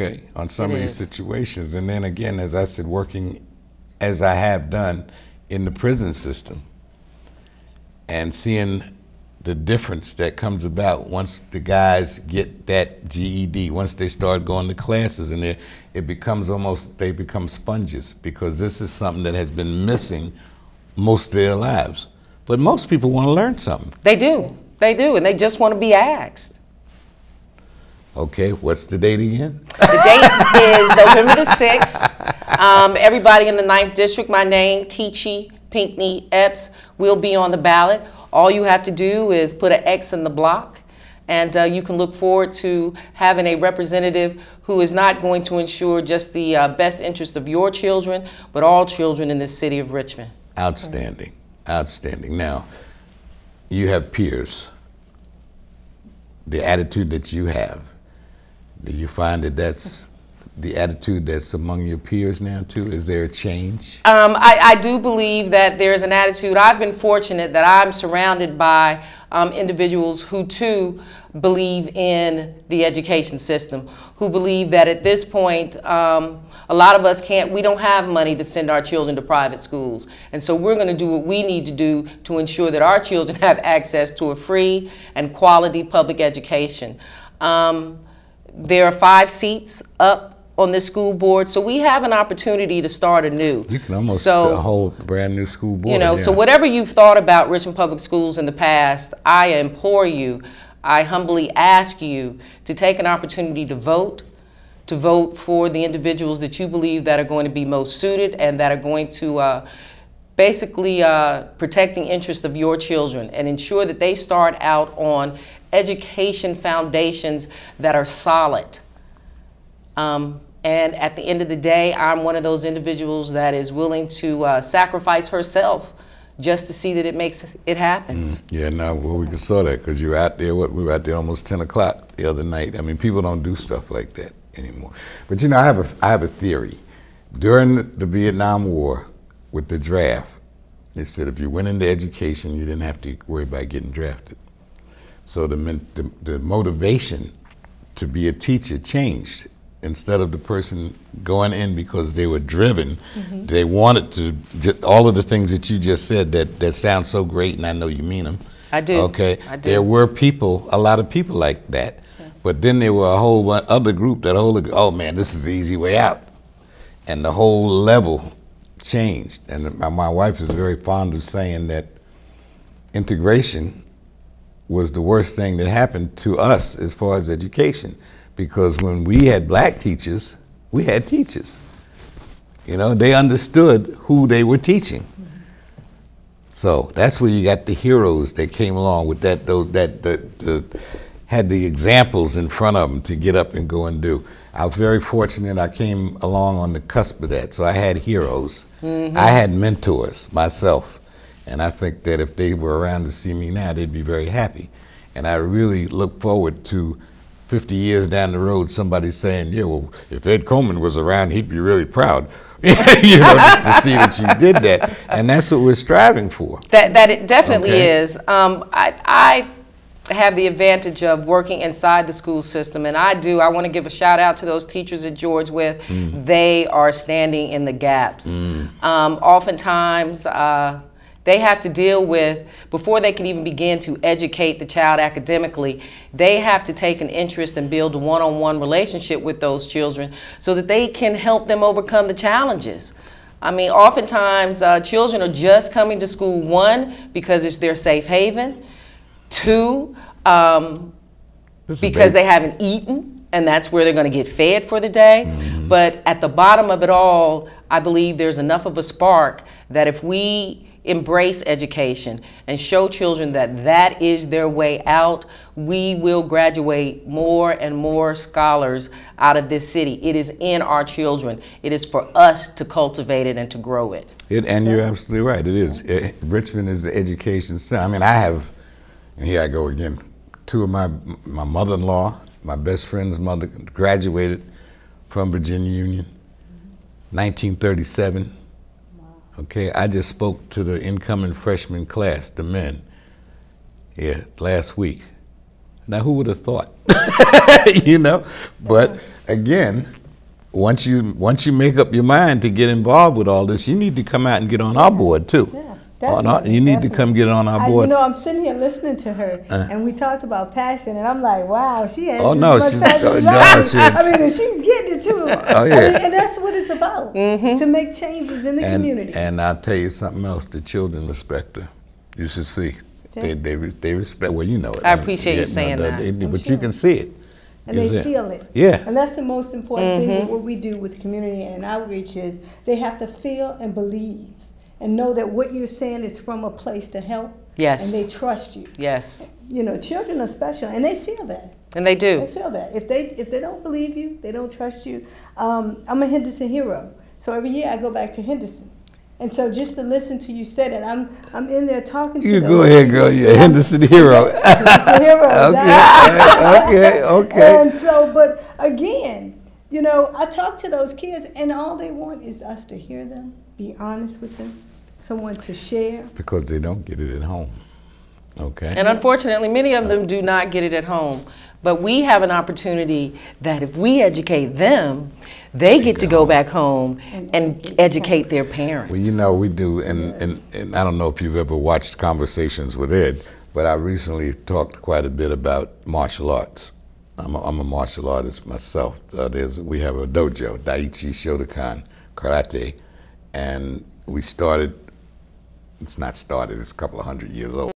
Okay, on some of these situations. And then again, as I said, working as I have done in the prison system and seeing the difference that comes about once the guys get that GED, once they start going to classes, and it becomes almost, they become sponges, because this is something that has been missing most of their lives. But most people want to learn something. They do, and they just want to be asked. Okay, what's the date again? The date is November the 6th. Everybody in the 9th District, my name, Teachie Pinckney Epps, will be on the ballot. All you have to do is put an X in the block, and you can look forward to having a representative who is not going to ensure just the best interest of your children, but all children in this city of Richmond. Outstanding, outstanding. Now, you have peers. The attitude that you have, do you find that that's the attitude that's among your peers now too? Is there a change? I do believe that there's an attitude. I've been fortunate that I'm surrounded by individuals who too believe in the education system, who believe that at this point, a lot of us we don't have money to send our children to private schools. And so we're going to do what we need to do to ensure that our children have access to a free and quality public education. There are 5 seats up on this school board, so we have an opportunity to start anew. You can almost hold a brand new school board. You know, so whatever you've thought about Richmond Public Schools in the past, I implore you, I humbly ask you to take an opportunity to vote for the individuals that you believe that are going to be most suited and that are going to basically protect the interest of your children and ensure that they start out on education foundations that are solid. And at the end of the day, I'm one of those individuals that is willing to sacrifice herself just to see that it happens. Yeah, now we saw that because you were out there, we were out there almost 10 o'clock the other night. I mean, people don't do stuff like that anymore. But you know, I have a theory. During the Vietnam War with the draft, they said if you went into education, you didn't have to worry about getting drafted. So the motivation to be a teacher changed. Instead of the person going in because they were driven, they wanted to, all of the things that you just said that sound so great, and I know you mean them. I do. Okay, I do. there were a lot of people like that, but then there were a whole other group oh man, this is the easy way out. And the whole level changed. And my wife is very fond of saying that integration was the worst thing that happened to us as far as education. Because when we had black teachers, we had teachers. You know, they understood who they were teaching. So that's where you got the heroes that came along with that had the examples in front of them to get up and go and do. I was very fortunate I came along on the cusp of that. So I had heroes. I had mentors myself. And I think that if they were around to see me now, they'd be very happy. And I really look forward to 50 years down the road, somebody saying, yeah, well, if Ed Coleman was around, he'd be really proud, you know, to see that you did that. And that's what we're striving for. That it definitely is. I have the advantage of working inside the school system, and I want to give a shout out to those teachers at George Wythe. They are standing in the gaps. Oftentimes, they have to deal with, before they can even begin to educate the child academically, they have to take an interest and build a one-on-one relationship with those children so that they can help them overcome the challenges. I mean, oftentimes children are just coming to school, 1, because it's their safe haven, 2, because they haven't eaten, and that's where they're going to get fed for the day. But at the bottom of it all, I believe there's enough of a spark that if we embrace education and show children that that is their way out, we will graduate more and more scholars out of this city. It is in our children. It is for us to cultivate it and to grow it. And you're absolutely right, it is. Richmond is the education center. I mean, I have, and here I go again, 2 of my mother-in-law, my best friend's mother, graduated from Virginia Union, 1937. Okay, I just spoke to the incoming freshman class, the men, last week. Now, who would have thought? You know, but again, once you make up your mind to get involved with all this, you need to come out and get on our board too. You need to come get on our board. You know, I'm sitting here listening to her, and we talked about passion, and I'm like, wow, she has Oh no, much she's passion. I mean, and she's getting it too. Oh yeah. I mean, and that's what it's about, to make changes in the community. And I'll tell you something else: the children respect her. You should see. They respect. Well, you know it. I appreciate you saying that. But you can see it. And they feel it. Yeah. And that's the most important thing with what we do with community and outreach is they have to feel and believe and know that what you're saying is from a place to help. Yes. And they trust you. Yes. You know, children are special and they feel that. And they do. They feel that. If they don't believe you, they don't trust you. I'm a Henderson hero. So every year I go back to Henderson. And so just to listen to you say that, I'm in there talking to you. them. Go ahead, girl. You're a Henderson hero. Henderson hero. Okay. And so, but again, you know, I talk to those kids, and all they want is us to hear them, be honest with them, someone to share. Because they don't get it at home. Okay. And unfortunately, many of them do not get it at home. But we have an opportunity that if we educate them, they get to go back home and educate their parents. Well, you know, we do, and I don't know if you've ever watched Conversations with Ed, but I recently talked quite a bit about martial arts. I'm a martial artist myself. We have a dojo, Daiichi Shotokan Karate, and we started, it's not started, it's a couple of 100 years old.